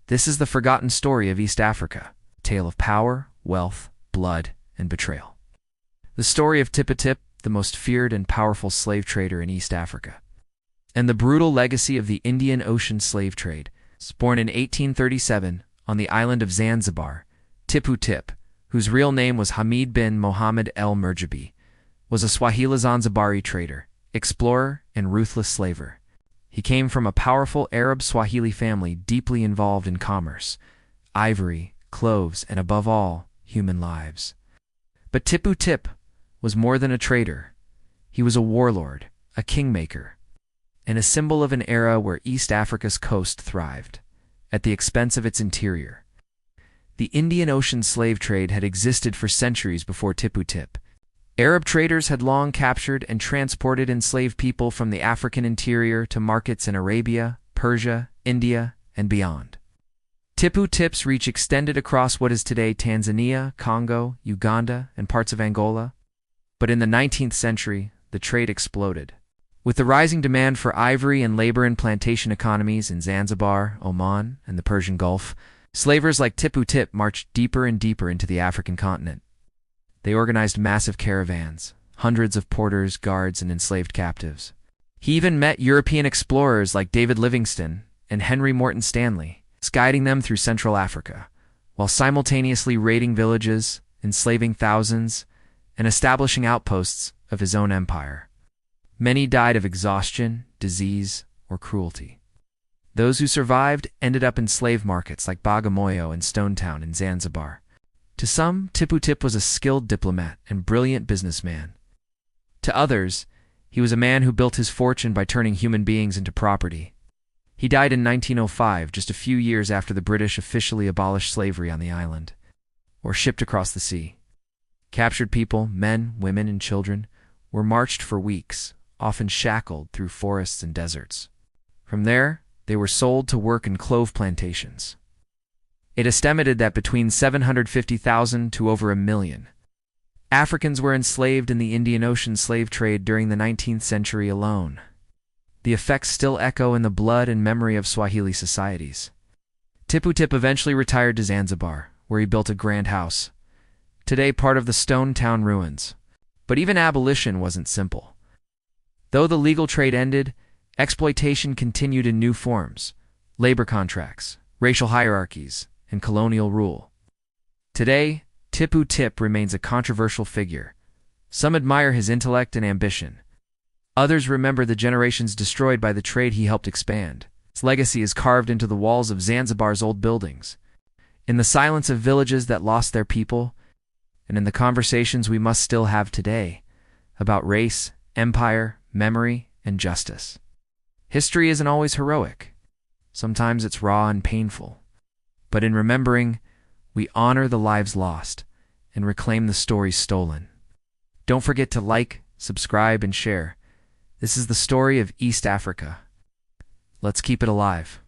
This is the forgotten story of East Africa, a tale of power, wealth, blood, and betrayal. The story of Tippu Tip, the most feared and powerful slave trader in East Africa, and the brutal legacy of the Indian Ocean slave trade. Born in 1837 on the island of Zanzibar, Tippu Tip, whose real name was Hamid bin Mohammed El Murjabi, was a Swahili Zanzibari trader, explorer, and ruthless slaver. He came from a powerful Arab Swahili family deeply involved in commerce, ivory, cloves, and above all, human lives. But Tippu Tip was more than a trader. He was a warlord, a kingmaker, and a symbol of an era where East Africa's coast thrived, at the expense of its interior. The Indian Ocean slave trade had existed for centuries before Tippu Tip. Arab traders had long captured and transported enslaved people from the African interior to markets in Arabia, Persia, India, and beyond. Tippu Tip's reach extended across what is today Tanzania, Congo, Uganda, and parts of Angola. But in the 19th century, the trade exploded. With the rising demand for ivory and labor in plantation economies in Zanzibar, Oman, and the Persian Gulf, slavers like Tippu Tip marched deeper and deeper into the African continent. They organized massive caravans, hundreds of porters, guards, and enslaved captives. He even met European explorers like David Livingstone and Henry Morton Stanley, guiding them through Central Africa, while simultaneously raiding villages, enslaving thousands, and establishing outposts of his own empire. Many died of exhaustion, disease, or cruelty. Those who survived ended up in slave markets like Bagamoyo and Stonetown in Zanzibar. To some, Tippu Tip was a skilled diplomat and brilliant businessman. To others, he was a man who built his fortune by turning human beings into property. He died in 1905, just a few years after the British officially abolished slavery on the island, or shipped across the sea. Captured people, men, women, and children, were marched for weeks, often shackled through forests and deserts. From there, they were sold to work in clove plantations. It is estimated that between 750,000 to over 1 million Africans were enslaved in the Indian Ocean slave trade during the 19th century alone. The effects still echo in the blood and memory of Swahili societies. Tippu Tip eventually retired to Zanzibar, where he built a grand house, today part of the Stone Town ruins. But even abolition wasn't simple. Though the legal trade ended, exploitation continued in new forms: labor contracts, racial hierarchies, and colonial rule. Today, Tippu Tip remains a controversial figure. Some admire his intellect and ambition. Others remember the generations destroyed by the trade he helped expand. His legacy is carved into the walls of Zanzibar's old buildings, in the silence of villages that lost their people, and in the conversations we must still have today about race, empire, memory, and justice. History isn't always heroic. Sometimes it's raw and painful. But in remembering, we honor the lives lost and reclaim the stories stolen. Don't forget to like, subscribe, and share. This is the story of East Africa. Let's keep it alive.